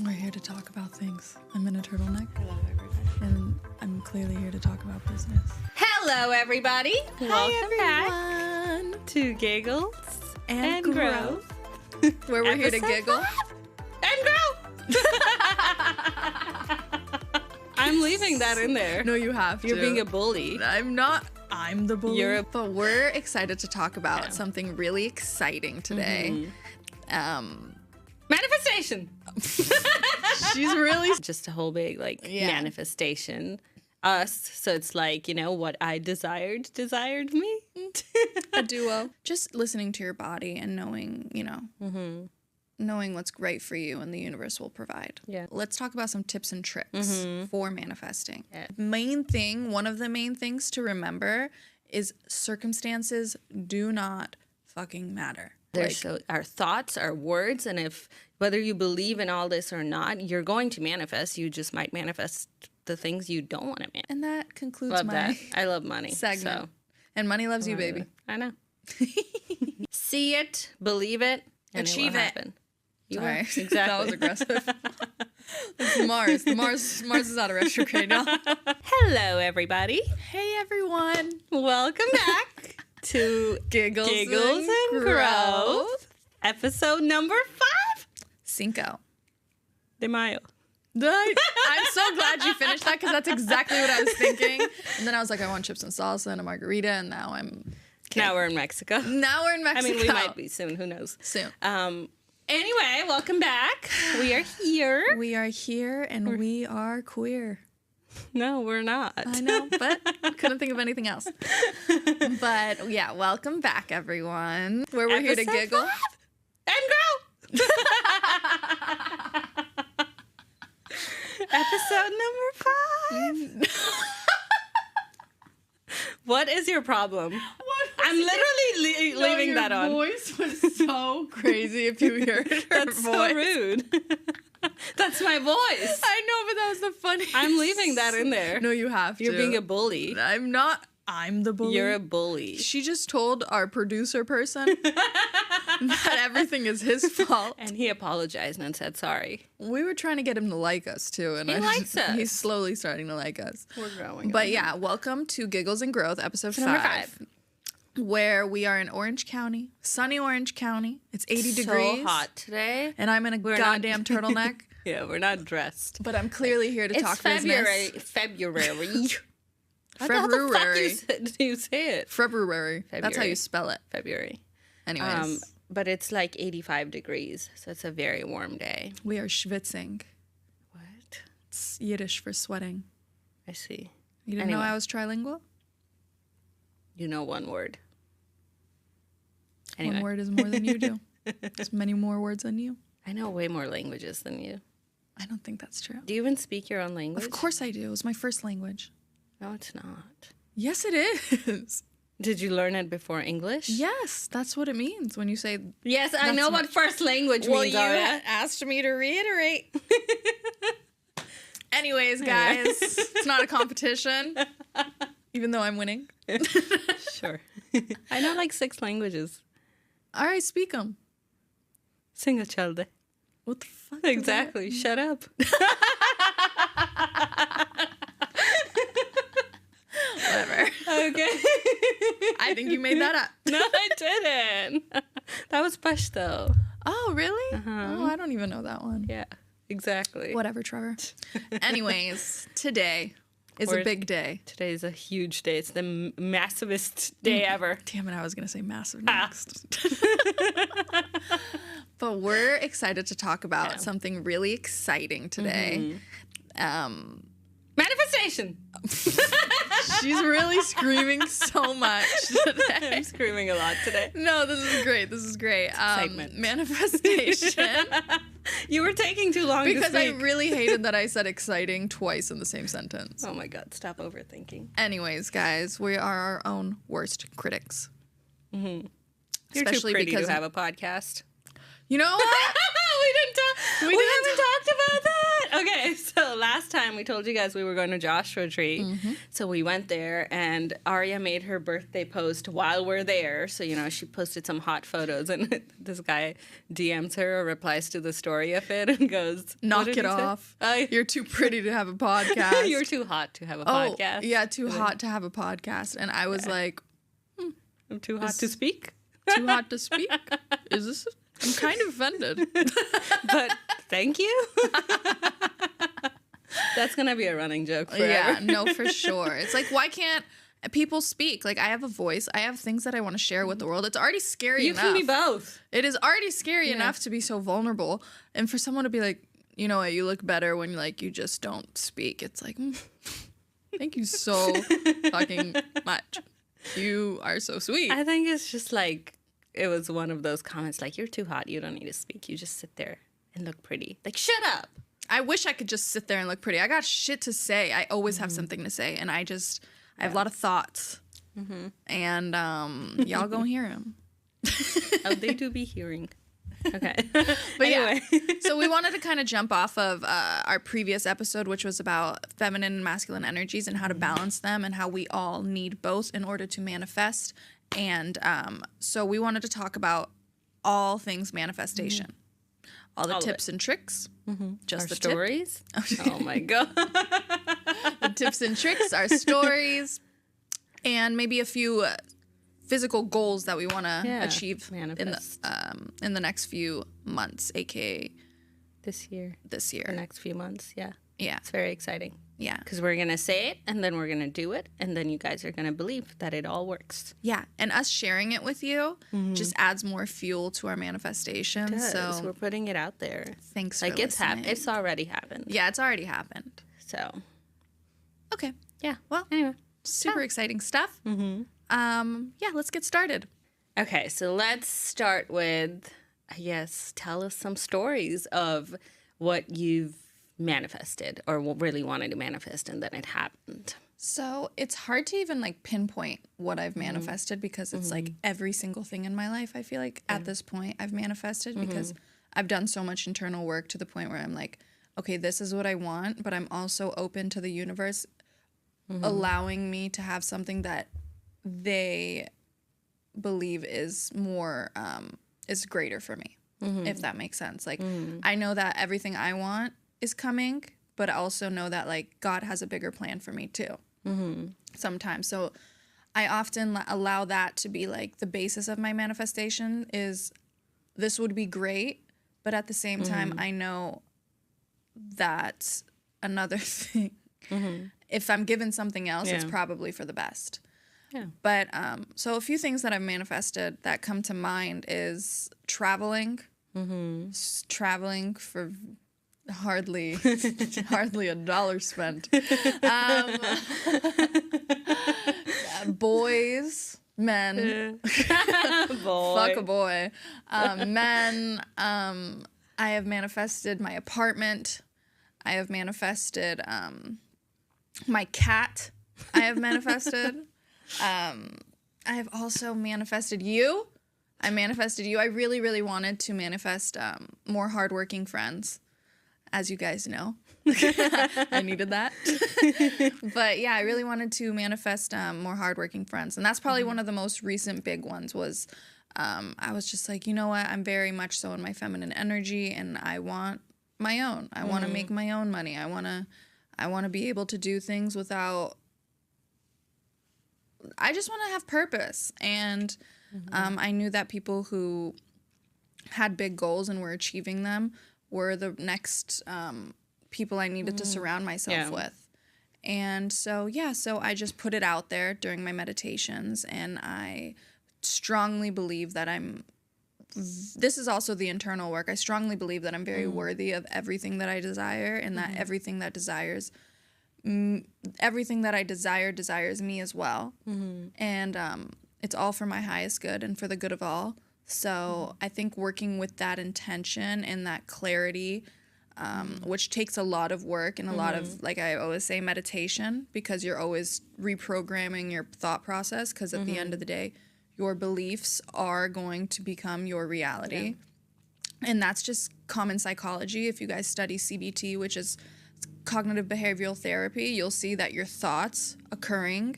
We're here to talk about things. I'm in a turtleneck. Hello, everybody. And I'm clearly here to talk about business. Hello, everybody. Welcome everyone. back to Giggles and Growth. Where we're here to Episode giggle. 5 and grow. I'm leaving that in there. No, you have to. You're being a bully. I'm not. I'm the bully. But we're excited to talk about something really exciting today. Manifestation. She's really... Just a whole big, manifestation. Us. So it's like, what I desired me. a duo. Just listening to your body and knowing, knowing what's right for you and the universe will provide. Yeah. Let's talk about some tips and tricks for manifesting. Yeah. One of the main things to remember is circumstances do not fucking matter. Our thoughts, our words, and whether you believe in all this or not, you're going to manifest. You just might manifest the things you don't want to manifest. And that concludes Love my that. I love money. segment. So. And money loves you, baby. I know. See it, believe it, and Achieve it will it. happen. You Sorry. are. Exactly. That was aggressive. It's Mars. Mars is out of retrograde now. Hello, everybody. Hey, everyone. Welcome back to Giggles and Growth. Episode number 5. Cinco de Mayo. I'm so glad you finished that because that's exactly what I was thinking. And then I was like, I want chips and salsa and a margarita, and now I'm... Okay. Now we're in Mexico. Now we're in Mexico. I mean, we might be soon. Who knows? Soon. Anyway, welcome back. We are here. We are here, and we are queer. No, we're not. I know, but couldn't think of anything else. But yeah, welcome back, everyone. Where we're here to giggle 5 and grow. Episode number 5. What is your problem? I'm literally leaving that on. Your voice was so crazy if you heard her That's voice. so rude. That's my voice. I know, but that was the funniest. I'm leaving that in there. No, you have to. You're being a bully. I'm not. I'm the bully. You're a bully. She just told our producer person that everything is his fault. And he apologized and said sorry. We were trying to get him to like us, too. And He likes us. He's slowly starting to like us. We're growing. But yeah, welcome to Giggles and Growth, episode 5. Where we are in Orange County, sunny Orange County. It's 80 degrees. So hot today. And I'm in a goddamn turtleneck. Yeah, we're not dressed. But I'm clearly here to talk February. business. February. February. How the fuck do you say it? February. That's how you spell it. February. Anyways. But it's like 85 degrees, so it's a very warm day. We are schwitzing. What? It's Yiddish for sweating. I see. You didn't know I was trilingual? You know one word. Anyway. One word is more than you do. There's many more words than you. I know way more languages than you. I don't think that's true. Do you even speak your own language? Of course I do. It's my first language. No, it's not. Yes, it is. Did you learn it before English? Yes, that's what it means when you say... Yes, I know what first language means, Aria. asked me to reiterate. Anyways, guys, it's not a competition, even though I'm winning. Sure. I know like 6 languages. All right, speak them. Single child. What the fuck? Exactly. Shut up. Whatever. Okay. I think you made that up. No, I didn't. That was Pashto. Oh, really? Oh, I don't even know that one. Yeah, exactly. Whatever, Trevor. Anyways, today is a big day. Today is a huge day. It's the massivest day ever. Damn it, I was going to say massive next. But we're excited to talk about something really exciting today. Manifestation. She's really screaming so much today. I'm screaming a lot today. No, this is great. This is great. Excitement. Manifestation. You were taking too long because to I speak. really hated that I said exciting twice in the same sentence. Oh my God, stop overthinking. Anyways, guys, we are our own worst critics. You're Especially too pretty because to have a podcast. You know what? We haven't talked about that. Okay, so last time we told you guys we were going to Joshua Tree. So we went there, and Arya made her birthday post while we're there. So, she posted some hot photos, and this guy DMs her or replies to the story of it and goes, Knock it off. You're too pretty to have a podcast. You're too hot to have a podcast. Yeah, too hot to have a podcast. And I was like, I'm too hot to speak. Too hot to speak? Is this... I'm kind of offended. But thank you. That's going to be a running joke forever. Yeah, no, for sure. It's like, why can't people speak? Like, I have a voice. I have things that I want to share with the world. It's already scary enough. You can be both. It is already scary enough to be so vulnerable. And for someone to be like, you know what, you look better when, like, you just don't speak. It's like, thank you so fucking much. You are so sweet. I think it's just like, it was one of those comments like, you're too hot, you don't need to speak, you just sit there and look pretty. Like, shut up. I wish I could just sit there and look pretty. I got shit to say. I always have something to say, and I have a lot of thoughts. And y'all gonna hear them. Oh, they do be hearing. Okay. But anyway. So we wanted to kind of jump off of our previous episode, which was about feminine and masculine energies and how to balance them and how we all need both in order to manifest. And so we wanted to talk about all things manifestation, all the tips and tricks, just Our the stories. Oh my God. the tips and tricks, our stories, and maybe a few physical goals that we want to achieve in the next few months, aka this year. The next few months, yeah. It's very exciting. Yeah. Because we're going to say it, and then we're going to do it, and then you guys are going to believe that it all works. Yeah. And us sharing it with you just adds more fuel to our manifestation. It does. So we're putting it out there. Thanks for listening. listening. It's already happened. Yeah, it's already happened. So. Okay. Yeah. Well, anyway. Super exciting stuff. Yeah, let's get started. Okay, so let's start with, tell us some stories of what you've manifested or really wanted to manifest and then it happened. So it's hard to even like pinpoint what I've manifested because it's like every single thing in my life. I feel like at this point I've manifested because I've done so much internal work to the point where I'm like, okay, this is what I want, but I'm also open to the universe allowing me to have something that they believe is more, is greater for me, if that makes sense. Like, I know that everything I want is coming, but I also know that, like, God has a bigger plan for me, too, sometimes. So I often allow that to be, like, the basis of my manifestation is this would be great, but at the same time, I know that another thing, if I'm given something else, it's probably for the best. Yeah. But so a few things that I've manifested that come to mind is traveling, traveling for hardly $1 spent. Boys, men, fuck a boy, men. I have manifested my apartment. I have manifested my cat. I have manifested. I have also manifested you. I manifested you. I really, really wanted to manifest more hardworking friends, as you guys know. I needed that. But yeah, I really wanted to manifest more hardworking friends. And that's probably one of the most recent big ones was I was just like, you know what? I'm very much so in my feminine energy and I want my own. I want to make my own money. I want to be able to do things without... I just want to have purpose. And I knew that people who had big goals and were achieving them were the next people I needed to surround myself with. And so I just put it out there during my meditations. And I strongly believe that this is also the internal work. I strongly believe that I'm very worthy of everything that I desire and that everything that I desire desires me as well. And it's all for my highest good and for the good of all. So I think working with that intention and that clarity, which takes a lot of work and a lot of, like I always say, meditation, because you're always reprogramming your thought process, because at the end of the day, your beliefs are going to become your reality. And that's just common psychology. If you guys study CBT, which is cognitive behavioral therapy, you'll see that your thoughts occurring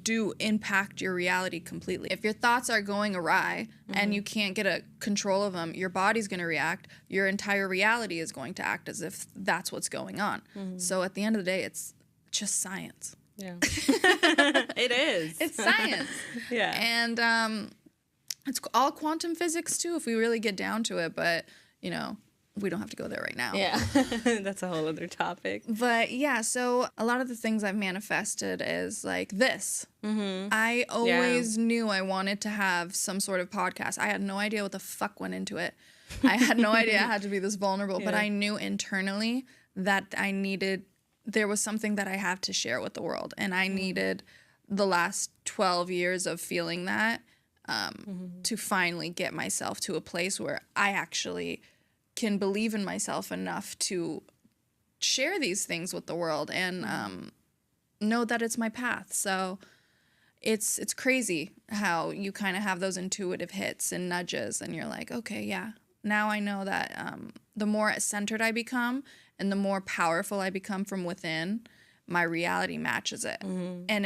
do impact your reality completely. If your thoughts are going awry and you can't get a control of them, your body's going to react. Your entire reality is going to act as if that's what's going on. So at the end of the day, it's just science. Yeah. It is. It's science. Yeah. And it's all quantum physics too, if we really get down to it. But, you know, we don't have to go there right now. Yeah. That's a whole other topic. But yeah, so a lot of the things I've manifested is like this. I always knew I wanted to have some sort of podcast. I had no idea what the fuck went into it. I had no idea I had to be this vulnerable, but I knew internally that there was something that I have to share with the world. And I needed the last 12 years of feeling that to finally get myself to a place where I actually can believe in myself enough to share these things with the world and know that it's my path. So it's crazy how you kind of have those intuitive hits and nudges and you're like, okay, yeah, now I know that the more centered I become and the more powerful I become from within, my reality matches it. And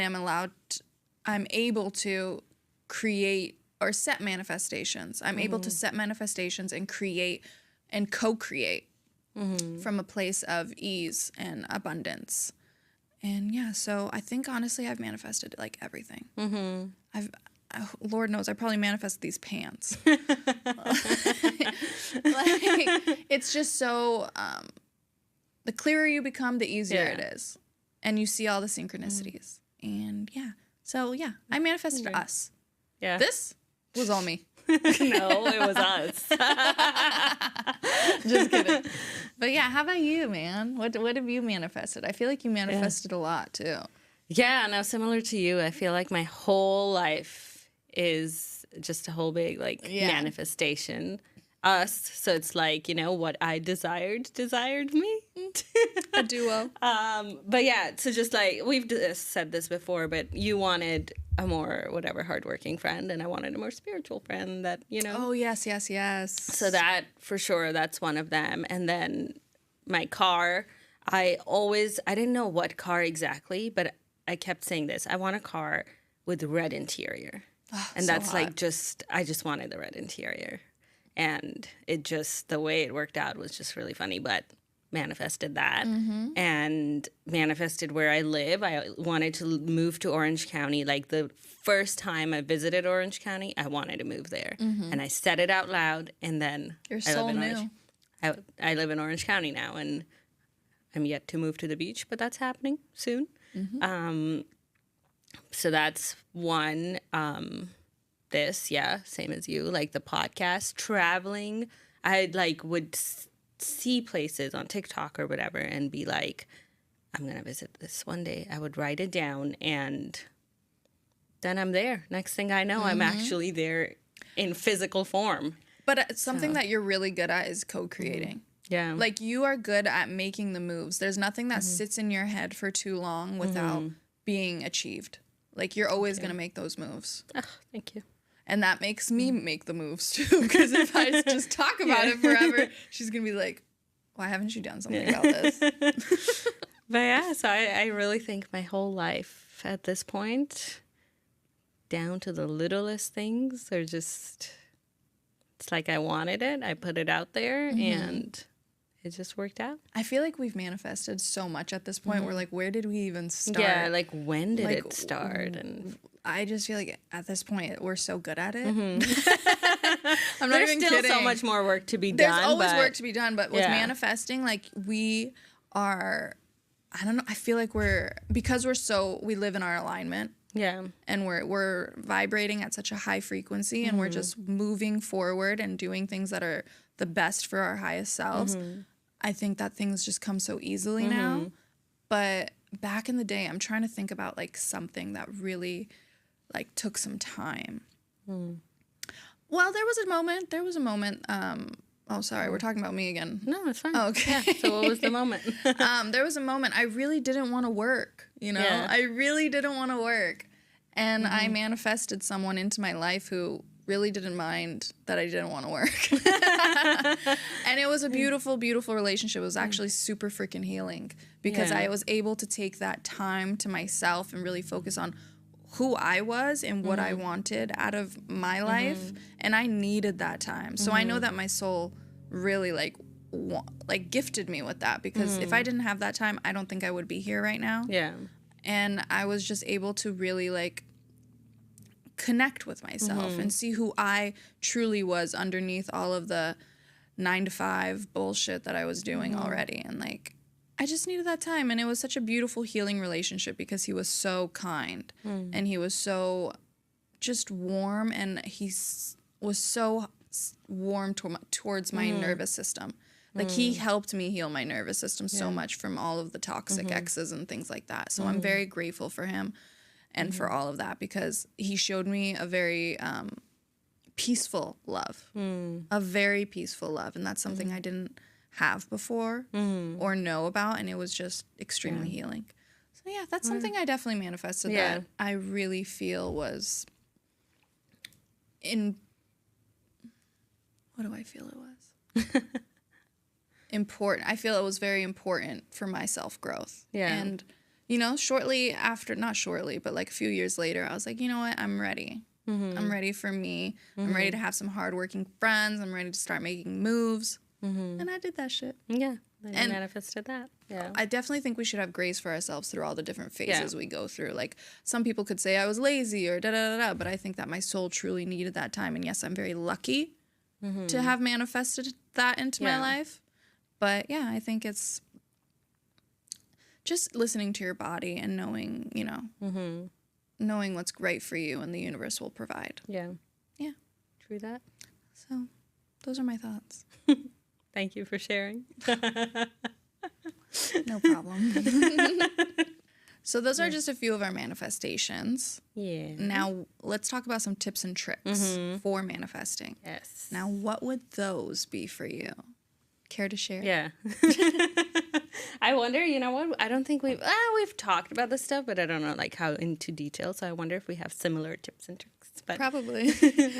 I'm able to create or set manifestations. I'm able to set manifestations and create and co-create from a place of ease and abundance. And yeah, so I think honestly I've manifested like everything. Lord knows I probably manifested these pants. Like, it's just so the clearer you become, the easier it is. And you see all the synchronicities. And yeah. So yeah, I manifested us. Yeah. This was all me. No, it was us. Just kidding. But yeah, how about you, man? What have you manifested? I feel like you manifested a lot too. Yeah, no, similar to you. I feel like my whole life is just a whole big manifestation. Us. So it's like, you know, what I desired me. A duo. But yeah, so just like we've said this before, but you wanted a more hardworking friend, and I wanted a more spiritual friend that, you know. Oh, yes. So that, for sure, that's one of them. And then my car, I didn't know what car exactly, but I kept saying this. I want a car with red interior. Oh, and so that's hot. I just wanted the red interior. And the way it worked out was just really funny, but manifested that and manifested where I live. I wanted to move to Orange County. Like the first time I visited Orange County, I wanted to move there. And I said it out loud, and then I live in Orange County now, and I'm yet to move to the beach, but that's happening soon. So that's one. Same as you, like the podcast, traveling. I would see places on TikTok or whatever and be like, I'm going to visit this one day. I would write it down, and then I'm there. Next thing I know, I'm actually there in physical form. But something that you're really good at is co-creating. Yeah. Like, you are good at making the moves. There's nothing that sits in your head for too long without being achieved. Like, you're always going to make those moves. Oh, thank you. And that makes me make the moves, too. Because if I just talk about it forever, she's going to be like, why haven't you done something about this? But yeah, so I really think my whole life at this point, down to the littlest things, are just, it's like I wanted it. I put it out there, and it just worked out. I feel like we've manifested so much at this point. We're like, where did we even start? Yeah, like when did it start? And I just feel like at this point we're so good at it. I'm not There's even still kidding. So much more work to be There's done. There's always work to be done, but with manifesting, like, we are, I don't know, I feel like because we live in our alignment. Yeah. And we're vibrating at such a high frequency, and we're just moving forward and doing things that are the best for our highest selves. I think that things just come so easily now. But back in the day, I'm trying to think about like something that really like took some time. Well, there was a moment. Oh, sorry, we're talking about me again. No, it's fine. Oh, okay. Yeah, so what was the moment? There was a moment I really didn't want to work, you know? Yeah. I really didn't want to work. And I manifested someone into my life who really didn't mind that I didn't want to work. And it was a beautiful, beautiful relationship. It was actually super freaking healing because I was able to take that time to myself and really focus on who I was and what I wanted out of my life. And I needed that time. So I know that my soul really like gifted me with that, because if I didn't have that time, I don't think I would be here right now. Yeah. And I was just able to really like connect with myself and see who I truly was underneath all of the 9-to-5 bullshit that I was doing already. And like, I just needed that time. And it was such a beautiful healing relationship because he was so kind and he was so just warm, and was so warm towards my nervous system. Like he helped me heal my nervous system so much from all of the toxic exes and things like that. So I'm very grateful for him and for all of that, because he showed me a very peaceful love, a very peaceful love. And that's something I didn't have before or know about. And it was just extremely healing. So yeah, that's something I definitely manifested that I really feel was what do I feel it was? Important. I feel it was very important for my self-growth. Yeah. And, you know, not shortly, but like a few years later, I was like, you know what? I'm ready. I'm ready for me. I'm ready to have some hardworking friends. I'm ready to start making moves. And I did that shit. Yeah. And manifested that. Yeah. I definitely think we should have grace for ourselves through all the different phases we go through. Like, some people could say I was lazy or da-da-da-da, but I think that my soul truly needed that time. And yes, I'm very lucky to have manifested that into my life. But yeah, I think it's just listening to your body and knowing, you know, knowing what's right for you, and the universe will provide. Yeah. Yeah. True that. So those are my thoughts. Thank you for sharing. No problem. So those are just a few of our manifestations. Yeah. Now let's talk about some tips and tricks for manifesting. Yes. Now, what would those be for you? Care to share? Yeah. I wonder, you know what? I don't think we've talked about this stuff, but I don't know like how into detail. So I wonder if we have similar tips and tricks. But probably.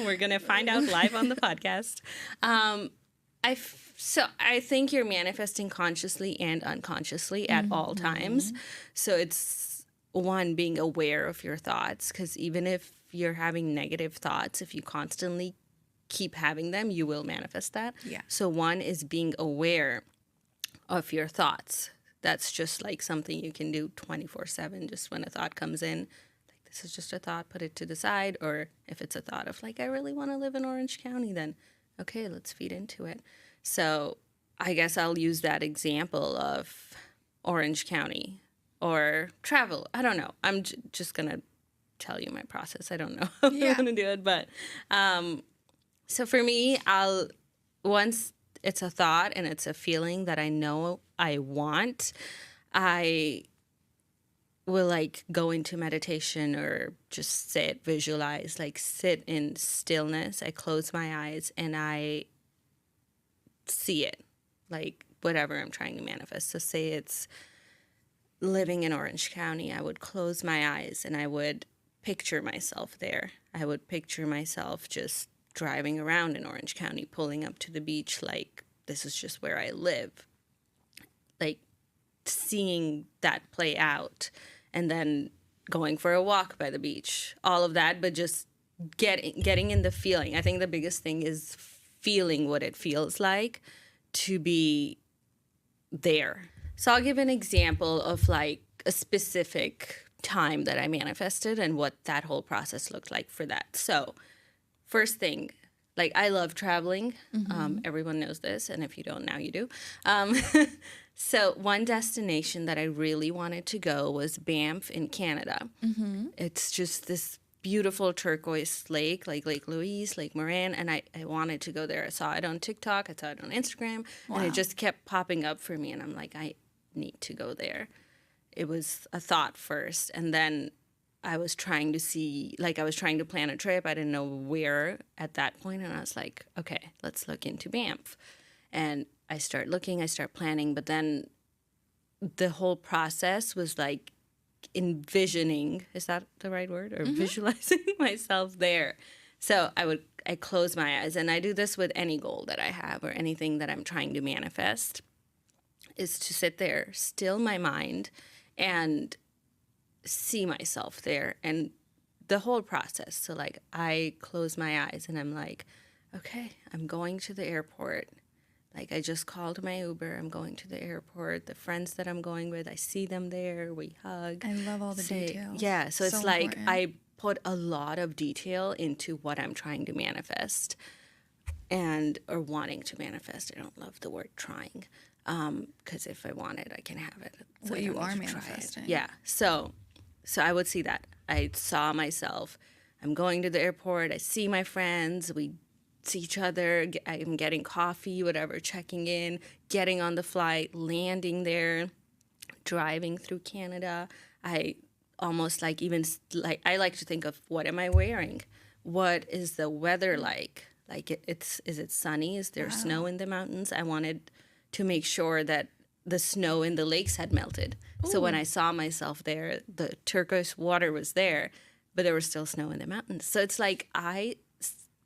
We're going to find out live on the podcast. So I think you're manifesting consciously and unconsciously at all times. So it's one, being aware of your thoughts, because even if you're having negative thoughts, if you constantly keep having them, you will manifest that. Yeah. So one is being aware of your thoughts. That's just like something you can do 24/7. Just when a thought comes in, like, this is just a thought, put it to the side. Or if it's a thought of like, I really want to live in Orange County, then okay, let's feed into it. So I guess I'll use that example of Orange County or travel. I don't know. I'm just going to tell you my process. I don't know how I want to do it. But so for me, once it's a thought and it's a feeling that I know I want, I will like go into meditation or just visualize, like sit in stillness. I close my eyes and I see it, like whatever I'm trying to manifest. So say it's living in Orange County, I would close my eyes and I would picture myself there. I would picture myself just driving around in Orange County, pulling up to the beach, like this is just where I live. Like seeing that play out and then going for a walk by the beach, all of that, but just getting in the feeling. I think the biggest thing is feeling what it feels like to be there. So I'll give an example of like a specific time that I manifested and what that whole process looked like for that. So first thing, like I love traveling. Everyone knows this. And if you don't, now you do. So one destination that I really wanted to go was Banff in Canada. It's just this beautiful turquoise lake, like Lake Louise, Lake Moraine, and I wanted to go there. I saw it on TikTok, I saw it on Instagram, and it just kept popping up for me, and I'm like, I need to go there. It was a thought first, and then I was trying to plan a trip. I didn't know where at that point, and I was like, okay, let's look into Banff. And I start planning, but then the whole process was like envisioning, is that the right word? Or visualizing myself there. So I close my eyes, and I do this with any goal that I have or anything that I'm trying to manifest, is to sit there, still my mind, and see myself there and the whole process. So like I close my eyes and I'm like, okay, I'm going to the airport. Like I just called my Uber. I'm going to the airport. The friends that I'm going with, I see them there. We hug. I love all the details. Yeah. So it's like important. I put a lot of detail into what I'm trying to manifest or wanting to manifest. I don't love the word trying. Because if I want it, I can have it. So what I you don't are need to try it. manifesting. Yeah. So I would see that. I saw myself. I'm going to the airport. I see my friends. We see each other. I'm getting coffee, whatever, checking in, getting on the flight, landing there, driving through Canada. I almost like even like I like to think of what am I wearing? What is the weather like? Like is it sunny? Is there snow in the mountains? I wanted to make sure that the snow in the lakes had melted. Ooh. So when I saw myself there, the turquoise water was there, but there was still snow in the mountains. So it's like I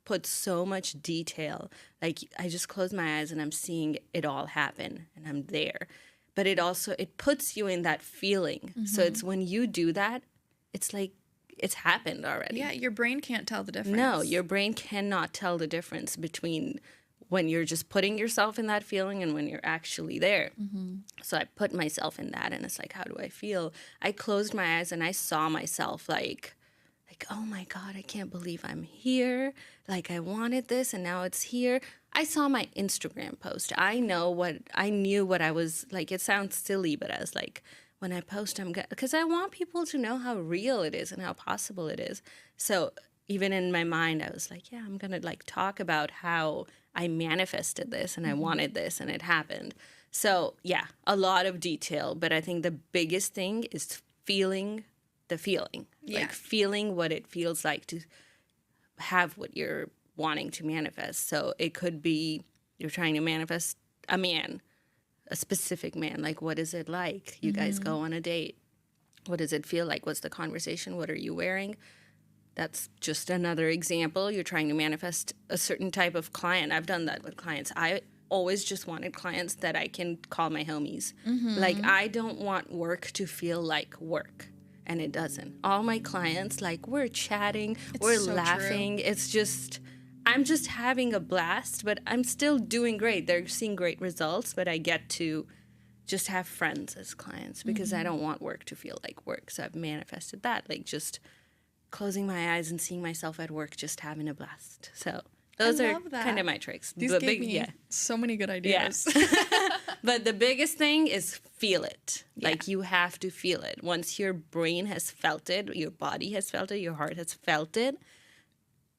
put so much detail. Like I just close my eyes and I'm seeing it all happen and I'm there. But it puts you in that feeling. Mm-hmm. So it's when you do that, it's like it's happened already. Yeah, your brain can't tell the difference. No, your brain cannot tell the difference between when you're just putting yourself in that feeling and when you're actually there. Mm-hmm. So I put myself in that and it's like, how do I feel? I closed my eyes and I saw myself like, oh my God, I can't believe I'm here. Like I wanted this and now it's here. I saw my Instagram post. I knew what I was like. It sounds silly, but I was like, when I post, because I want people to know how real it is and how possible it is. So even in my mind, I was like, yeah, I'm going to like talk about how I manifested this and I wanted this and it happened. So yeah, a lot of detail, but I think the biggest thing is feeling the feeling, like feeling what it feels like to have what you're wanting to manifest. So it could be you're trying to manifest a man, a specific man. Like, what is it like? You guys go on a date. What does it feel like? What's the conversation? What are you wearing? That's just another example. You're trying to manifest a certain type of client. I've done that with clients. I always just wanted clients that I can call my homies. Mm-hmm. Like, I don't want work to feel like work. And it doesn't. All my clients, like, we're chatting, we're so laughing. True. It's just, I'm just having a blast, but I'm still doing great. They're seeing great results, but I get to just have friends as clients because I don't want work to feel like work. So I've manifested that, like just closing my eyes and seeing myself at work, just having a blast. So those are kind of my tricks. These gave me so many good ideas. Yeah. But the biggest thing is feel it. Yeah. Like you have to feel it. Once your brain has felt it, your body has felt it, your heart has felt it,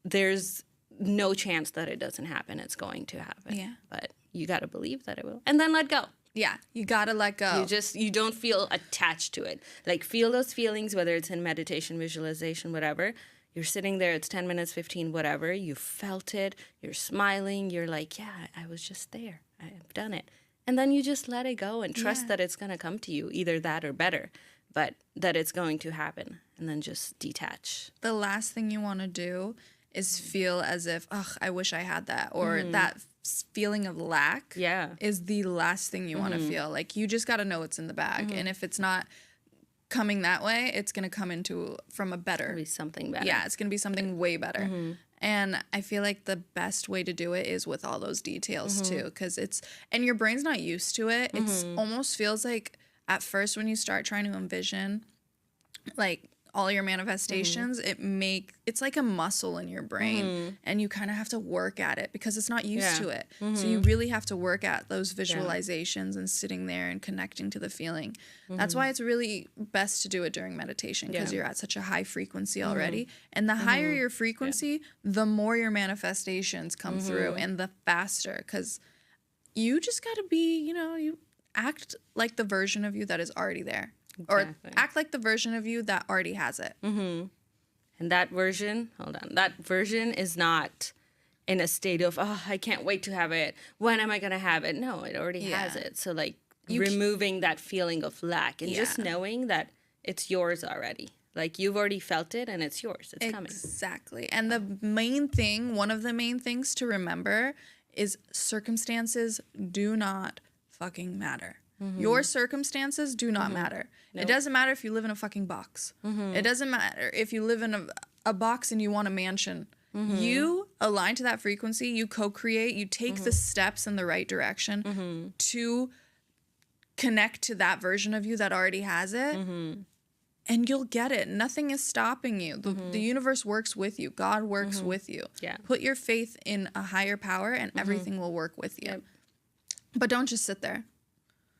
there's no chance that it doesn't happen. It's going to happen. Yeah. But you got to believe that it will. And then let go. Yeah, you got to let go. You don't feel attached to it. Like feel those feelings, whether it's in meditation, visualization, whatever. You're sitting there, it's 10 minutes, 15, whatever. You felt it. You're smiling. You're like, yeah, I was just there. I've done it. And then you just let it go and trust that it's going to come to you, either that or better, but that it's going to happen. And then just detach. The last thing you want to do is feel as if, I wish I had that. Or that feeling of lack is the last thing you want to feel. Like, you just got to know it's in the bag. And if it's not coming that way, it's going to come from a better. It's going to be something better. Yeah, it's going to be something way better. And I feel like the best way to do it is with all those details too, because and your brain's not used to it. It's almost feels like at first when you start trying to envision like all your manifestations, it's like a muscle in your brain and you kind of have to work at it because it's not used to it. So you really have to work at those visualizations and sitting there and connecting to the feeling. That's why it's really best to do it during meditation because you're at such a high frequency already. And the higher your frequency, the more your manifestations come through and the faster, because you just got to be, you act like the version of you that is already there. Exactly. Or act like the version of you that already has it. And that version is not in a state of, I can't wait to have it. When am I going to have it? No, it already has it. So, like, removing that feeling of lack and just knowing that it's yours already. Like, you've already felt it and it's yours. It's coming. Exactly. And one of the main things to remember is circumstances do not fucking matter. Your circumstances do not matter. Nope. It doesn't matter if you live in a fucking box. It doesn't matter if you live in a box and you want a mansion. You align to that frequency, you co-create, you take the steps in the right direction to connect to that version of you that already has it, and you'll get it. Nothing is stopping you. The universe works with you. God works with you. Yeah. Put your faith in a higher power and everything will work with you. Yep. But don't just sit there.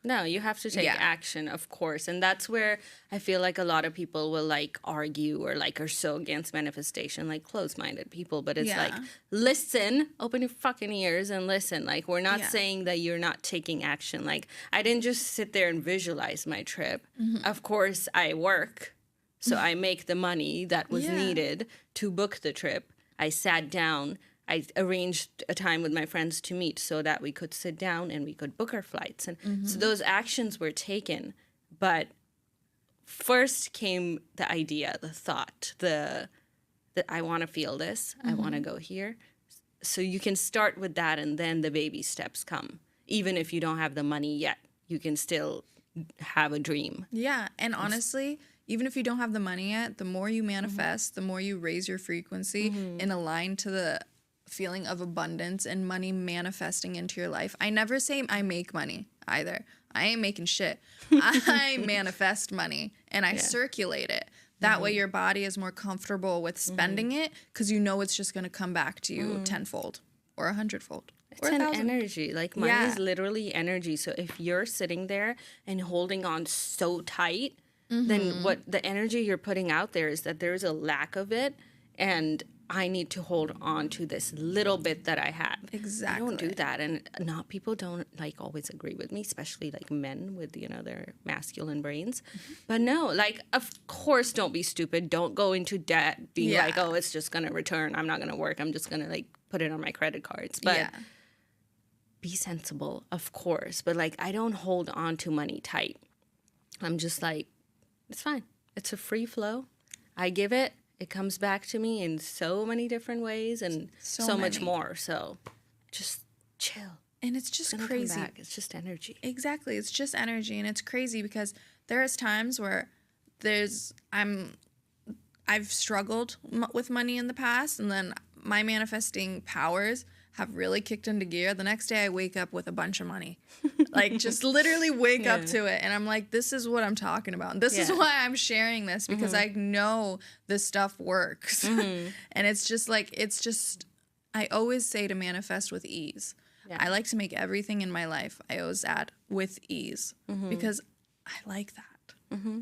No, you have to take action, of course. And that's where I feel like a lot of people will like argue or like are so against manifestation, like closed-minded people. But it's like, listen, open your fucking ears and listen. Like, we're not saying that you're not taking action. Like, I didn't just sit there and visualize my trip. Of course, I work. So I make the money that was needed to book the trip. I sat down. I arranged a time with my friends to meet so that we could sit down and we could book our flights. And so those actions were taken. But first came the idea, the thought, that I want to feel this. I want to go here. So you can start with that and then the baby steps come. Even if you don't have the money yet, you can still have a dream. Yeah. And honestly, even if you don't have the money yet, the more you manifest, the more you raise your frequency and align to the feeling of abundance and money manifesting into your life. I never say I make money either. I ain't making shit. I manifest money and I circulate it. That way your body is more comfortable with spending it because you know it's just going to come back to you tenfold or 100-fold. It's an energy. Like, money is literally energy. So if you're sitting there and holding on so tight, then what the energy you're putting out there is that there's a lack of it, and I need to hold on to this little bit that I have. Exactly. I don't do that. And people don't like always agree with me, especially like men with, you know, their masculine brains. But no, like, of course, don't be stupid. Don't go into debt being like, oh, it's just going to return. I'm not going to work. I'm just going to like put it on my credit cards. But be sensible, of course. But like, I don't hold on to money tight. I'm just like, it's fine. It's a free flow. I give it. It comes back to me in so many different ways and so much more. So just chill. And it's just crazy. It's just energy. Exactly. It's just energy. And it's crazy because there's times where I've struggled with money in the past, and then my manifesting powers have really kicked into gear. The next day I wake up with a bunch of money. Like, just literally wake up to it. And I'm like, this is what I'm talking about. And this is why I'm sharing this, because I know this stuff works. And it's just like, I always say to manifest with ease. Yeah. I like to make everything in my life, I always add, with ease. Because I like that.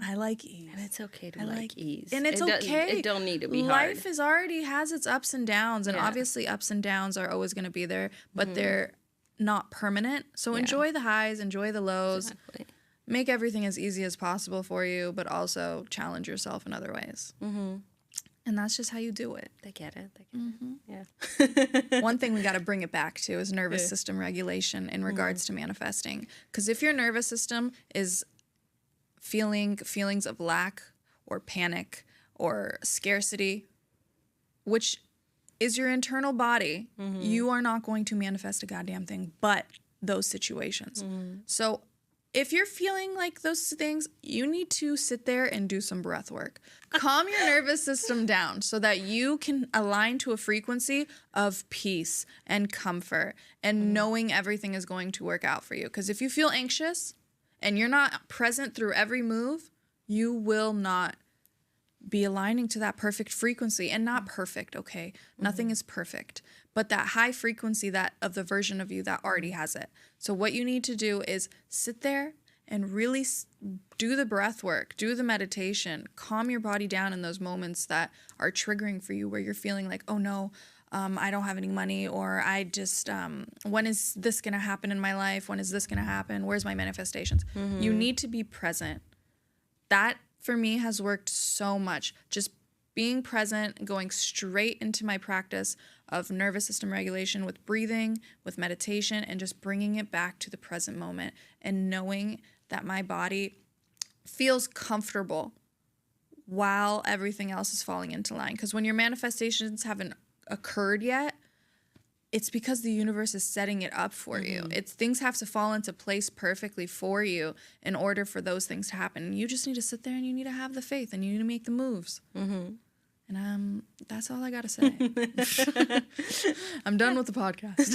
I like ease. And it's okay to like ease. And it's okay. It don't need to be hard. Life has its ups and downs. And obviously ups and downs are always going to be there. But they're not permanent. So enjoy the highs. Enjoy the lows. Exactly. Make everything as easy as possible for you. But also challenge yourself in other ways. And that's just how you do it. They get it. Yeah. One thing we got to bring it back to is nervous system regulation in regards to manifesting. Because if your nervous system is feelings of lack or panic or scarcity, which is your internal body, you are not going to manifest a goddamn thing but those situations. So if you're feeling like those things, you need to sit there and do some breath work. Calm your nervous system down so that you can align to a frequency of peace and comfort and knowing everything is going to work out for you. Because if you feel anxious and you're not present through every move, you will not be aligning to that perfect frequency. And not perfect, okay? Nothing is perfect. But that high frequency that of the version of you that already has it. So what you need to do is sit there and really do the breath work, do the meditation, calm your body down in those moments that are triggering for you, where you're feeling like, oh no, I don't have any money, or I just, when is this going to happen in my life? When is this going to happen? Where's my manifestations? You need to be present. That, for me, has worked so much. Just being present, going straight into my practice of nervous system regulation with breathing, with meditation, and just bringing it back to the present moment and knowing that my body feels comfortable while everything else is falling into line. Because when your manifestations haven't occurred yet, it's because the universe is setting it up for you. Things have to fall into place perfectly for you in order for those things to happen. You just need to sit there and you need to have the faith and you need to make the moves. And that's all I got to say. I'm done with the podcast.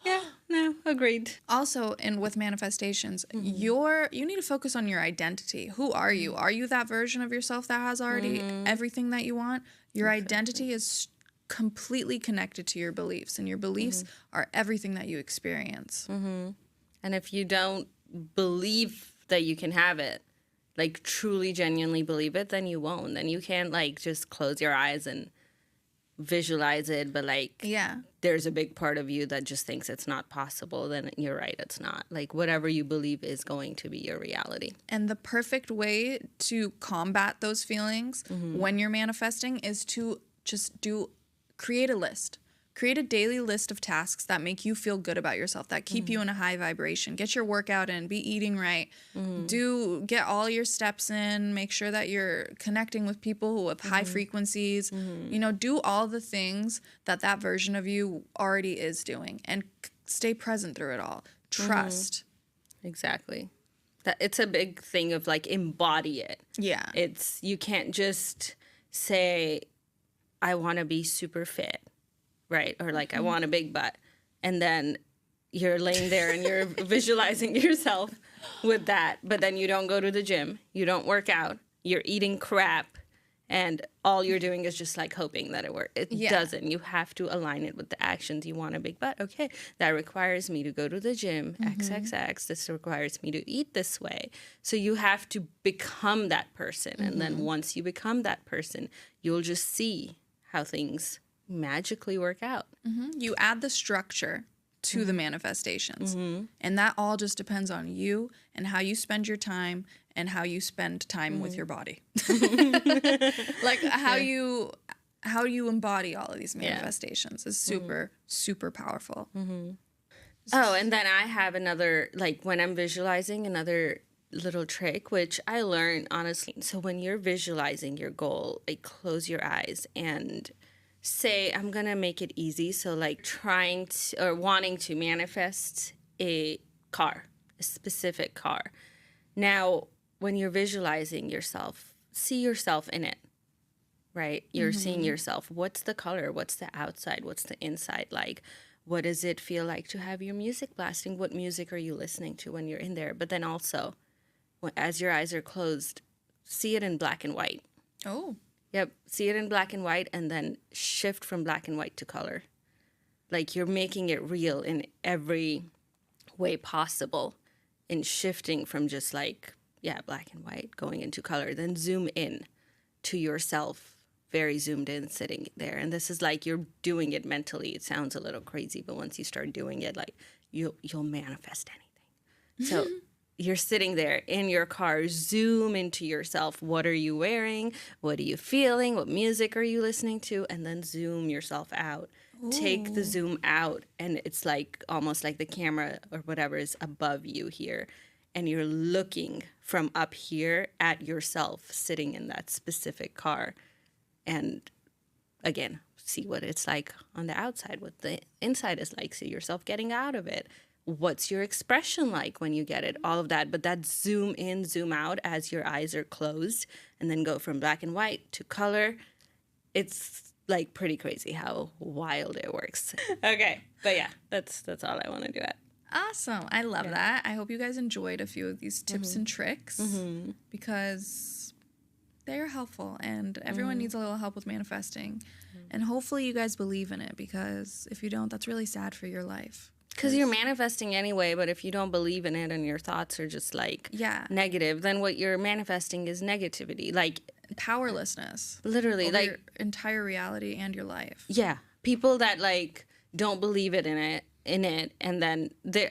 Yeah, no, agreed. Also, with manifestations, you need to focus on your identity. Who are you? Are you that version of yourself that has already everything that you want? Your identity is completely connected to your beliefs, and your beliefs are everything that you experience. And if you don't believe that you can have it, like truly, genuinely believe it, then you won't. Then you can't like just close your eyes and visualize it, but like there's a big part of you that just thinks it's not possible. Then you're right, it's not. Like whatever you believe is going to be your reality. And the perfect way to combat those feelings when you're manifesting is to just create a list. Create a daily list of tasks that make you feel good about yourself, that keep you in a high vibration. Get your workout in, be eating right, get all your steps in, make sure that you're connecting with people with high frequencies. You know, do all the things that version of you already is doing, and stay present through it all. Trust. Exactly. It's a big thing of like embody it. Yeah. You can't just say, I want to be super fit. Right. Or like, I want a big butt. And then you're laying there and you're visualizing yourself with that. But then you don't go to the gym. You don't work out. You're eating crap. And all you're doing is just like hoping that it works. It doesn't. You have to align it with the actions. You want a big butt. Okay. That requires me to go to the gym. XXX. This requires me to eat this way. So you have to become that person. And then once you become that person, you'll just see how things magically work out. You add the structure to the manifestations, and that all just depends on you and how you spend your time and how you spend time with your body. Like how you embody all of these manifestations is super powerful. Oh, and then I have another, like when I'm visualizing, another little trick, which I learned honestly. So when you're visualizing your goal, like close your eyes and say, I'm going to make it easy. So like trying to, or wanting to manifest a car, a specific car. Now, when you're visualizing yourself, see yourself in it, right? You're seeing yourself. What's the color? What's the outside? What's the inside like? What does it feel like to have your music blasting? What music are you listening to when you're in there? But then also, as your eyes are closed, see it in black and white. Oh. Yep. See it in black and white and then shift from black and white to color. Like you're making it real in every way possible in shifting from just like, black and white going into color. Then zoom in to yourself, very zoomed in, sitting there. And this is like you're doing it mentally. It sounds a little crazy, but once you start doing it, like you'll manifest anything. So you're sitting there in your car, zoom into yourself. What are you wearing? What are you feeling? What music are you listening to? And then zoom yourself out. Ooh. Take the zoom out, and it's like almost like the camera or whatever is above you here. And you're looking from up here at yourself sitting in that specific car. And again, see what it's like on the outside, what the inside is like. See yourself getting out of it. What's your expression like when you get it? All of that. But that zoom in, zoom out as your eyes are closed and then go from black and white to color. It's like pretty crazy how wild it works. Okay. But yeah, that's all I want to do it. Awesome. I love that. I hope you guys enjoyed a few of these tips and tricks because they're helpful and everyone needs a little help with manifesting. And hopefully you guys believe in it because if you don't, that's really sad for your life. Because you're manifesting anyway, but if you don't believe in it and your thoughts are just like negative, then what you're manifesting is negativity. Like powerlessness. Literally. Like your entire reality and your life. Yeah. People that like don't believe in it and then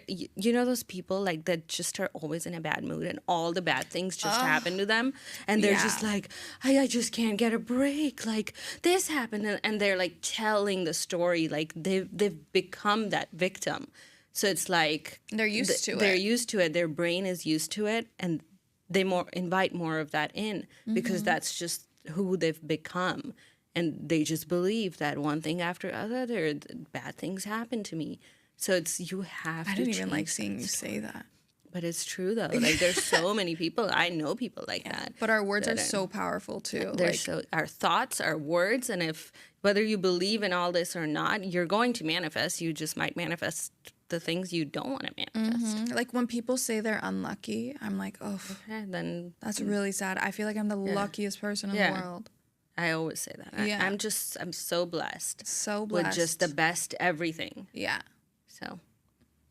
you know those people like that just are always in a bad mood and all the bad things just happen to them and they're just like I just can't get a break, like this happened, and they're like telling the story like they've become that victim. So it's like they're used to it. They're used to it. Their brain is used to it, and they invite more of that in, because that's just who they've become. And they just believe that one thing after other, bad things happen to me. So you have to I didn't even like change seeing that you story. say that. But it's true, though. Like, there's so many people. I know people like that. But our words are so powerful, too. Like, Our thoughts, our words, and whether you believe in all this or not, you're going to manifest. You just might manifest the things you don't want to manifest. like when people say they're unlucky, I'm like, oh, Okay, then that's really sad. I feel like I'm the luckiest person in the world. I always say that. Yeah. I'm so blessed. So blessed. With just the best everything. Yeah. So.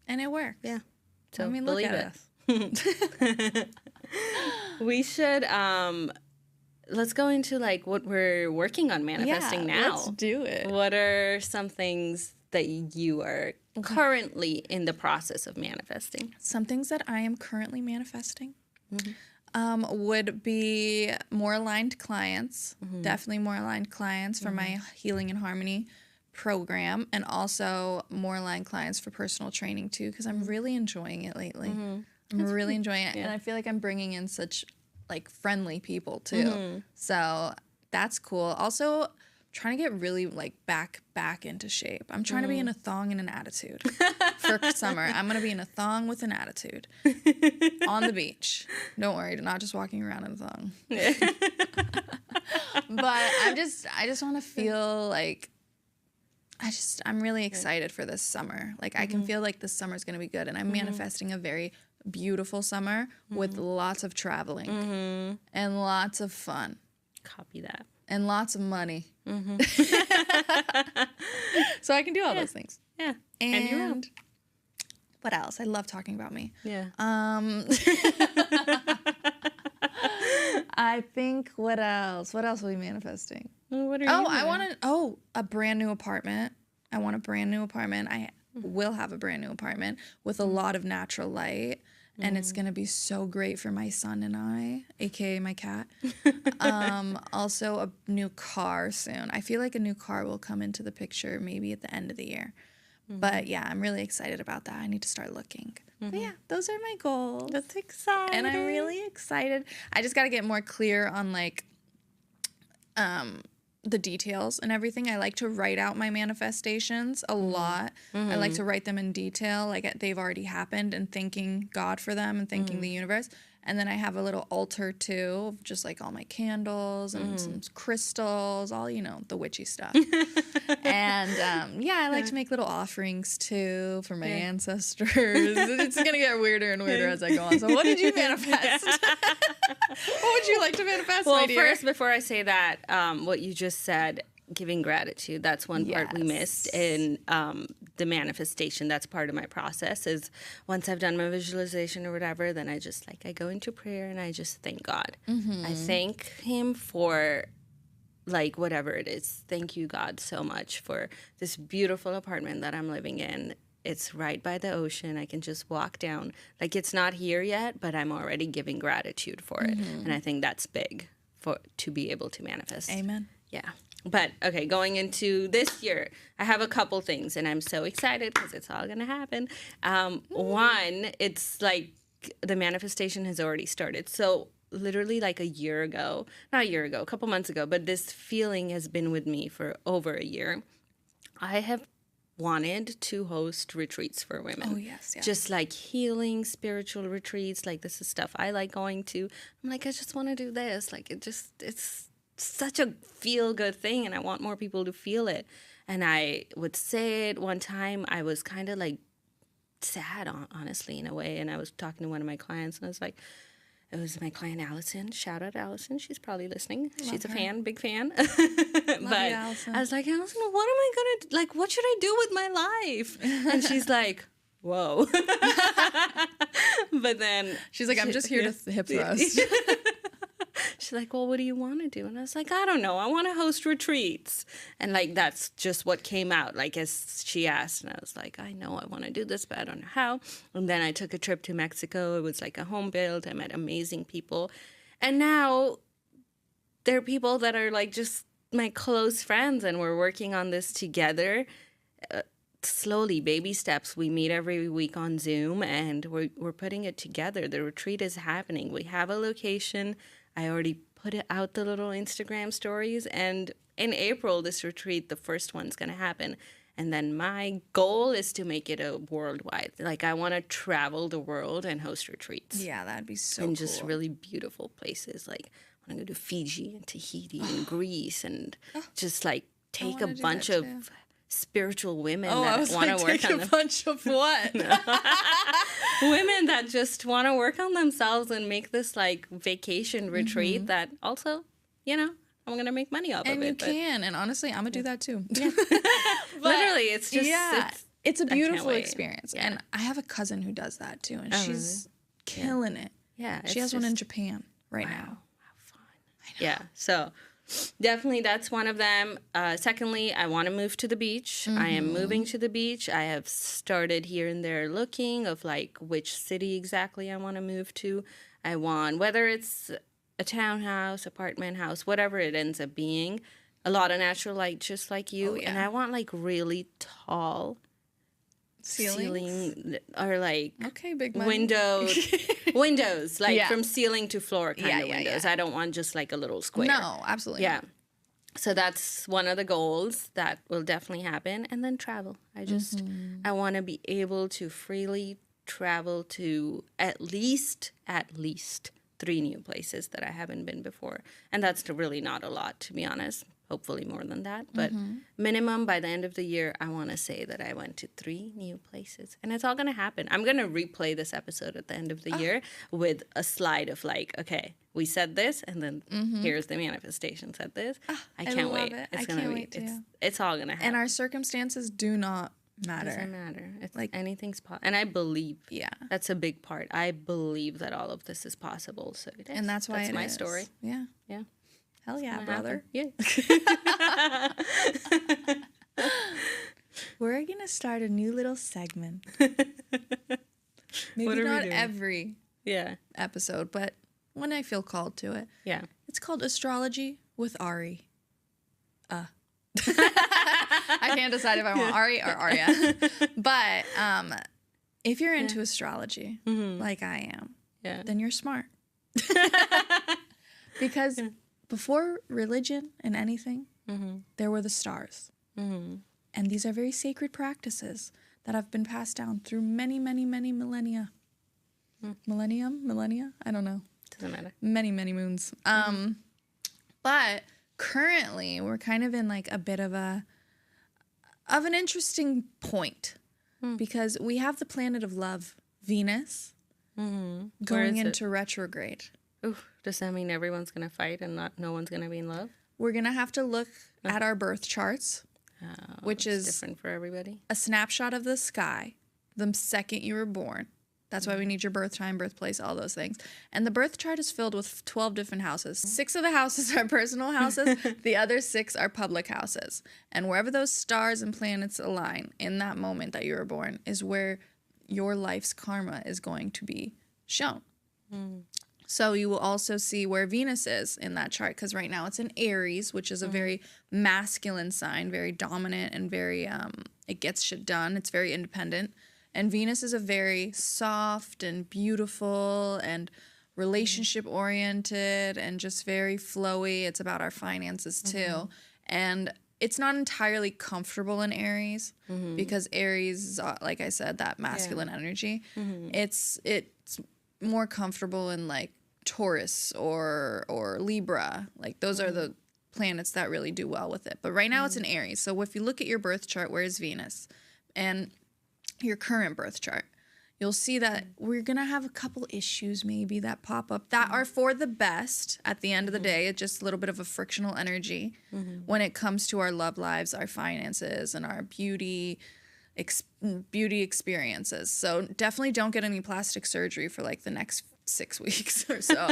And it works. Yeah. So I mean, believe look it. us. We should, let's go into like what we're working on manifesting now. Let's do it. What are some things that you are currently in the process of manifesting? Some things that I am currently manifesting would be more aligned clients, definitely more aligned clients for my Healing and Harmony program, and also more aligned clients for personal training too, because I'm really enjoying it lately. I'm really enjoying it, and I feel like I'm bringing in such like friendly people too. So that's cool. Also, trying to get really like back into shape. I'm trying to be in a thong and an attitude for summer. I'm gonna be in a thong with an attitude on the beach. Don't worry, not just walking around in a thong. But I just want to feel like I'm really excited for this summer. Like I can feel like this summer is gonna be good, and I'm manifesting a very beautiful summer with lots of traveling and lots of fun. Copy that. And lots of money. So I can do all those things. Yeah. And you will. What else? I love talking about me. Yeah. I think what else? What else are we manifesting? What are you I want a brand new apartment. I want a brand new apartment. I will have a brand new apartment with a lot of natural light. And it's going to be so great for my son and I, aka my cat. Also, a new car soon. I feel like a new car will come into the picture maybe at the end of the year. But yeah, I'm really excited about that. I need to start looking. But yeah, those are my goals. That's exciting. And I'm really excited. I just got to get more clear on like the details and everything. I like to write out my manifestations a lot. I like to write them in detail, like they've already happened, and thanking God for them and thanking the universe. And then I have a little altar too, of just like all my candles and some crystals, all, the witchy stuff. And I like to make little offerings too for my ancestors. It's going to get weirder and weirder as I go on. So what did you manifest? What would you like to manifest, my dear? Well, first, before I say that, what you just said, giving gratitude, that's one part we missed in the manifestation. That's part of my process, is once I've done my visualization or whatever, then I go into prayer and I just thank God. I thank him for like whatever it is. Thank you, God, so much for this beautiful apartment that I'm living in. It's right by the ocean. I can just walk down. Like, it's not here yet, but I'm already giving gratitude for it. And I think that's big to be able to manifest. Amen. Yeah. But, okay, going into this year, I have a couple things, and I'm so excited because it's all going to happen. One, it's like the manifestation has already started. So literally like a couple months ago, but this feeling has been with me for over a year. I have wanted to host retreats for women. Oh, yes. Just like healing, spiritual retreats. Like, this is stuff I like going to. I'm like, I just want to do this. Like, it's such a feel-good thing, and I want more people to feel it. And I would say it one time, I was kind of like sad, honestly, in a way. And I was talking to one of my clients, and I was like, it was my client, Allison. Shout out, Allison. She's probably listening. She's a fan, big fan. But you, Allison. I was like, Allison, what am I going to, like, what should I do with my life? And she's like, whoa. But then. She's like, I'm just here to hip thrust. She's like, well, what do you want to do? And I was like, I don't know. I want to host retreats. And, like, that's just what came out, like, as she asked. And I was like, I know I want to do this, but I don't know how. And then I took a trip to Mexico. It was, like, a home build. I met amazing people. And now there are people that are, like, just my close friends, and we're working on this together. slowly, baby steps. We meet every week on Zoom, and we're putting it together. The retreat is happening. We have a location. I already put it out the little Instagram stories, and in April, this retreat, the first one's going to happen. And then my goal is to make it a worldwide. Like, I want to travel the world and host retreats. Yeah, that'd be so in cool. just really beautiful places. Like, I want to go to Fiji and Tahiti and Greece and just like take a bunch of spiritual women that want to work on a bunch of what? Women that just want to work on themselves and make this like vacation retreat that also, you know, I'm going to make money off of it. And you can. And honestly, I'm going to do that too. Literally, it's just... Yeah, it's a beautiful experience. Yeah. And I have a cousin who does that too. And she's killing it. Yeah. She has one in Japan right now. How fun. Yeah. So definitely that's one of them. Secondly, I want to move to the beach. I am moving to the beach. I have started here and there looking of like which city exactly I want to move to. I want, whether it's a townhouse, apartment house, whatever it ends up being, a lot of natural light, just like you. Oh, yeah. And I want like really tall ceiling or like big money. windows, like from ceiling to floor kind of windows. I don't want just like a little square. No, absolutely. Yeah. So that's one of the goals that will definitely happen. And then travel. I want to be able to freely travel to at least 3 new places that I haven't been before. And that's really not a lot, to be honest. Hopefully more than that. But minimum by the end of the year, I want to say that I went to 3 new places. And it's all going to happen. I'm going to replay this episode at the end of the year with a slide of like, okay, we said this, and then here's the manifestation said this. I can't wait. It's going to be, it's all going to happen. And our circumstances do not matter. Doesn't matter. It's like anything's possible. And I believe, that's a big part. I believe that all of this is possible. So it is. And that's why that's my story. Yeah. Yeah. Hell yeah, brother. Yeah. We're going to start a new little segment. Maybe not every episode, but when I feel called to it. Yeah. It's called Astrology with Ari. I can't decide if I want Ari or Arya. But if you're into astrology, like I am, then you're smart. Because before religion and anything, there were the stars. And these are very sacred practices that have been passed down through many, many, many millennia. Millennia? I don't know. Doesn't matter. Many, many moons. But currently, we're kind of in like a bit of an interesting point because we have the planet of love, Venus, going into retrograde. Ooh, does that mean everyone's going to fight and no one's going to be in love? We're going to have to look at our birth charts, which is different for everybody. A snapshot of the sky the second you were born. That's why we need your birth time, birthplace, all those things. And the birth chart is filled with 12 different houses. 6 of the houses are personal houses. The other 6 are public houses. And wherever those stars and planets align in that moment that you were born is where your life's karma is going to be shown. So you will also see where Venus is in that chart, because right now it's in Aries, which is a very masculine sign, very dominant and very, it gets shit done. It's very independent. And Venus is a very soft and beautiful and relationship-oriented and just very flowy. It's about our finances, too. And it's not entirely comfortable in Aries because Aries is, like I said, that masculine energy. It's more comfortable in, like, Taurus or Libra. Like, those are the planets that really do well with it. But right now it's in Aries. So if you look at your birth chart, where is Venus? And your current birth chart, you'll see that we're going to have a couple issues maybe that pop up that are for the best at the end of the day. It's just a little bit of a frictional energy when it comes to our love lives, our finances, and our beauty experiences. So definitely don't get any plastic surgery for like the next 6 weeks or so.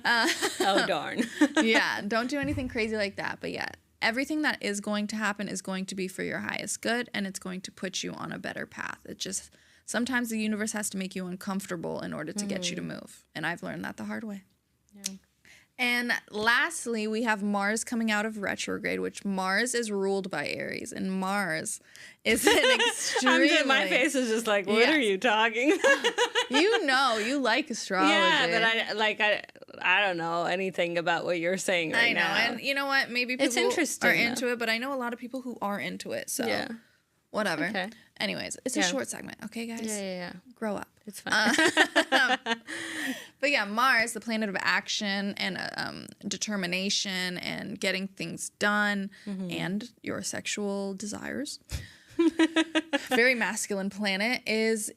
Oh, darn. Yeah, don't do anything crazy like that. But yeah, everything that is going to happen is going to be for your highest good, and it's going to put you on a better path. It just, sometimes the universe has to make you uncomfortable in order to get you to move. And I've learned that the hard way. Yeah. And lastly, we have Mars coming out of retrograde, which Mars is ruled by Aries, and Mars is an extremely... my face is just like, what are you talking? You like astrology. Yeah, but I don't know anything about what you're saying right now. I know, and you know what? Maybe people it's interesting, are into it, but I know a lot of people who are into it, so yeah. Whatever. Okay. Anyways, it's a short segment, okay, guys? Yeah. Grow up. It's fine. But yeah, Mars, the planet of action and determination and getting things done and your sexual desires. Very masculine planet is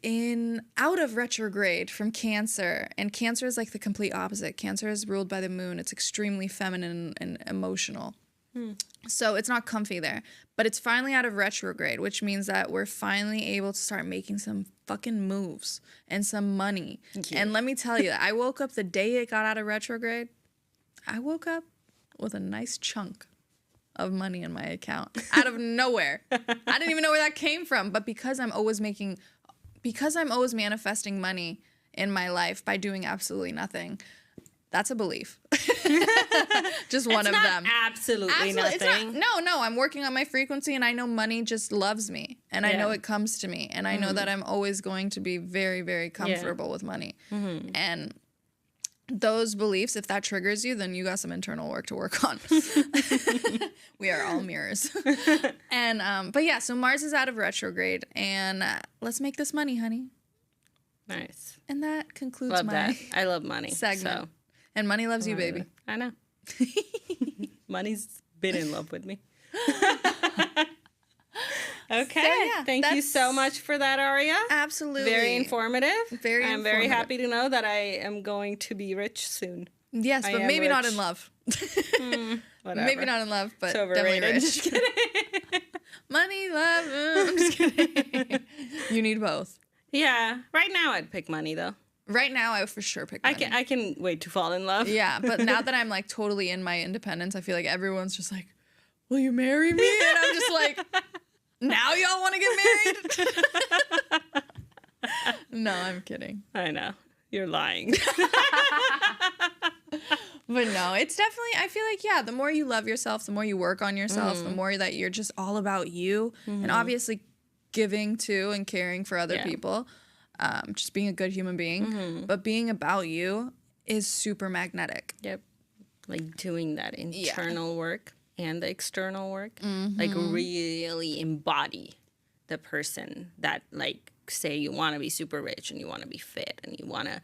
out of retrograde from Cancer. And Cancer is like the complete opposite. Cancer is ruled by the moon. It's extremely feminine and emotional. So it's not comfy there. But it's finally out of retrograde, which means that we're finally able to start making some fucking moves and some money. Yeah. And let me tell you, I woke up the day it got out of retrograde. I woke up with a nice chunk of money in my account out of nowhere. I didn't even know where that came from. But because I'm always manifesting money in my life by doing absolutely nothing, that's a belief. Just one of them. Absolutely nothing. No. I'm working on my frequency, and I know money just loves me, and I know it comes to me, and I know that I'm always going to be very, very comfortable with money. And those beliefs, if that triggers you, then you got some internal work to work on. We are all mirrors. And but yeah, so Mars is out of retrograde, and let's make this money, honey. Nice. And that concludes love my that. I love money segment. So. And money loves you, baby. I know. Money's been in love with me. Okay. So, yeah, Thank you so much for that, Aria. Absolutely. Very informative. I'm very happy to know that I am going to be rich soon. Yes, but maybe not in love. Whatever. Maybe not in love, but it's overrated. definitely rich. Just kidding. Money, love. I'm just kidding. You need both. Yeah. Right now, I'd pick money, though. Right now, I would for sure pick money. I can wait to fall in love. Yeah, but now that I'm like totally in my independence, I feel like everyone's just like, will you marry me? And I'm just like, now y'all want to get married? No, I'm kidding. I know. You're lying. But no, it's definitely, I feel like, yeah, the more you love yourself, the more you work on yourself, the more that you're just all about you. And obviously giving to and caring for other people. Just being a good human being. But being about you is super magnetic. Yep. Like doing that internal work and the external work. Like really embody the person that, like, say you want to be super rich and you want to be fit and you want to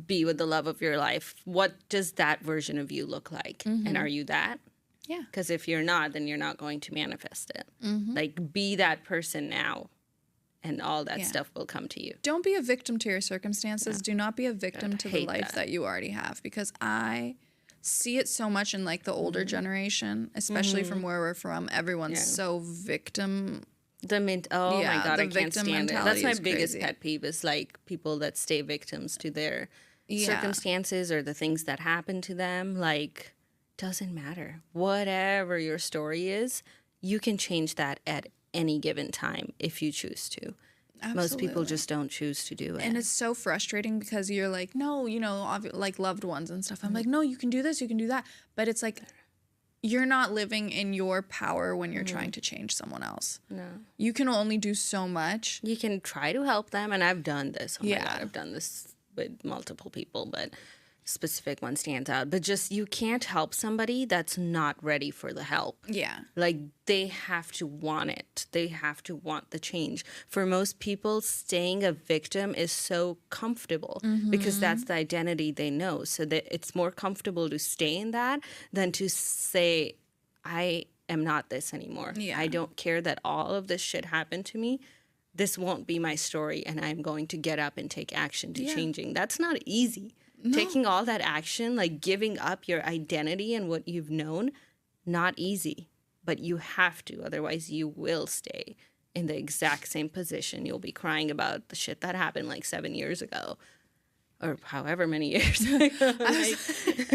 be with the love of your life. What does that version of you look like? And are you that? Yeah. Because if you're not, then you're not going to manifest it. Like, be that person now. And all that stuff will come to you. Don't be a victim to your circumstances. No. Do not be a victim to the life that you already have. Because I see it so much in like the older generation, especially from where we're from. Everyone's so victim. Oh my God, I can't stand it. That's my biggest crazy. pet peeve is like people that stay victims to their circumstances or the things that happen to them. Like, doesn't matter. Whatever your story is, you can change that at any given time if you choose to. Absolutely. Most people just don't choose to do it. And it's so frustrating because you're like, no, you know, like loved ones and stuff. I'm like, no, you can do this, you can do that. But it's like, you're not living in your power when you're trying to change someone else. No. You can only do so much. You can try to help them. And I've done this. Oh my God, I've done this with multiple people, but specific one stands out. But just, you can't help somebody that's not ready for the help. Yeah. Like, they have to want it. They have to want the change. For most people, staying a victim is so comfortable because that's the identity they know. So that it's more comfortable to stay in that than to say, I am not this anymore. Yeah. I don't care that all of this shit happened to me. This won't be my story, and I'm going to get up and take action to changing. That's not easy. No. Taking all that action, like giving up your identity and what you've known, not easy. But you have to, otherwise you will stay in the exact same position. You'll be crying about the shit that happened like 7 years ago. Or however many years ago.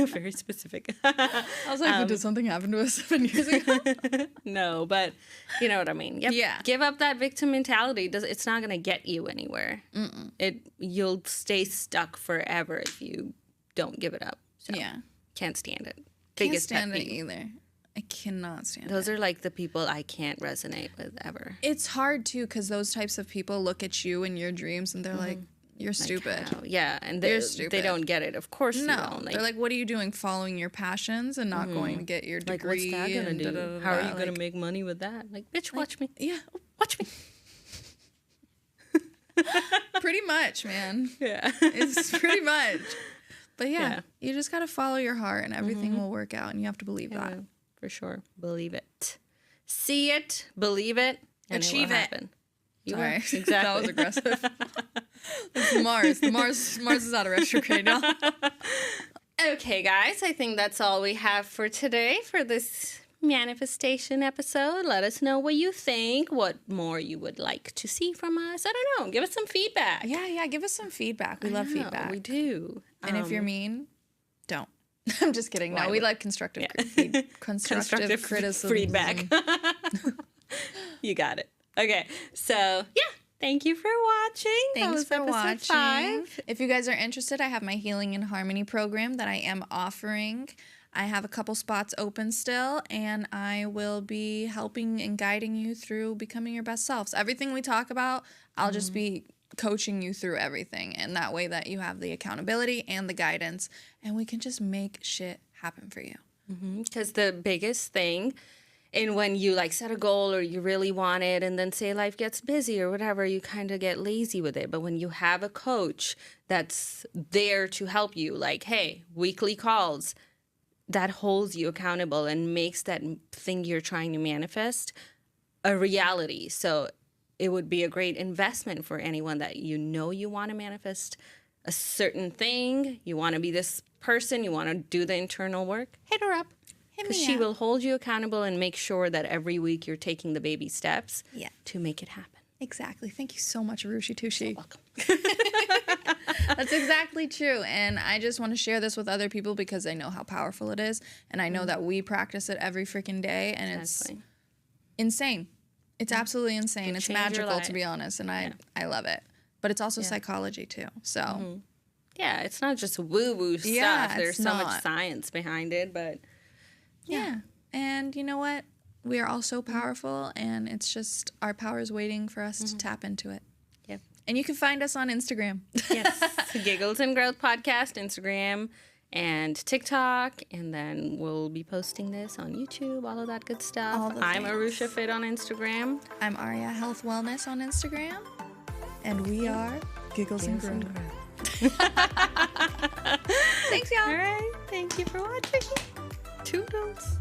Very specific. I was like, did something happen to us 7 years ago? No, but you know what I mean. Yep. Yeah. Give up that victim mentality. It's not going to get you anywhere. You'll stay stuck forever if you don't give it up. So. Yeah. Can't stand it. Can't Biggest stand pet it peeve. either. I cannot stand Those it. are like the people I can't resonate with ever. It's hard too because those types of people look at you in your dreams and they're like, "You're stupid." How? Yeah, and You're they stupid. don't get it. Of course you No, don't. they're like, "What are you doing? Following your passions and not going to get your like, degree?" what's that gonna and do? da-da-da-da." How are you gonna Like, make money with that? Like, bitch, watch me. Yeah, Watch me. pretty much, man. Yeah. It's pretty much. But yeah, Yeah. you just gotta follow your heart, and everything will work out, and you have to believe that. Yeah, for sure. Believe it. See it. Believe it. And Achieve it. Will it. happen. You Sorry, will. Exactly. that was aggressive. It's Mars. Mars is out of retrograde now. Okay, guys, I think that's all we have for today for this manifestation episode. Let us know what you think, what more you would like to see from us. I don't know. Give us some feedback. Yeah. Give us some feedback. We love I know, feedback. We do. And if you're mean, don't. I'm just kidding. No, Why we would- like constructive constructive criticism. feedback. You got it. Okay, so yeah. Thank you for watching. That Thanks was for episode watching. 5. If you guys are interested, I have my Healing in Harmony program that I am offering. I have a couple spots open still, and I will be helping and guiding you through becoming your best selves. Everything we talk about, I'll just be coaching you through everything, and that way that you have the accountability and the guidance, and we can just make shit happen for you. Because the biggest thing, and when you like set a goal or you really want it, and then say life gets busy or whatever, you kind of get lazy with it. But when you have a coach that's there to help you, like, hey, weekly calls, that holds you accountable and makes that thing you're trying to manifest a reality. So it would be a great investment for anyone that you want to manifest a certain thing. You want to be this person. You want to do the internal work. Hit her up. Because she will hold you accountable and make sure that every week you're taking the baby steps to make it happen. Exactly. Thank you so much, Rushi Tushi. You're welcome. That's exactly true. And I just want to share this with other people because I know how powerful it is. And I know that we practice it every freaking day. And it's insane. It's absolutely insane. It's change your magical, life. to be honest. And I love it. But it's also psychology, too. So, Yeah, it's not just woo-woo stuff. Yeah, There's it's so not. much science behind it, but yeah. And you know what? We are all so powerful. And it's just our power is waiting for us to tap into it. Yep. And you can find us on Instagram. Yes. Giggles and Growth Podcast, Instagram and TikTok. And then we'll be posting this on YouTube, all of that good stuff. All the I'm things. Arusha Fit on Instagram. I'm Aria Health Wellness on Instagram. And we are Giggles and Growth. Thanks, y'all. All right. Thank you for watching. Toodles.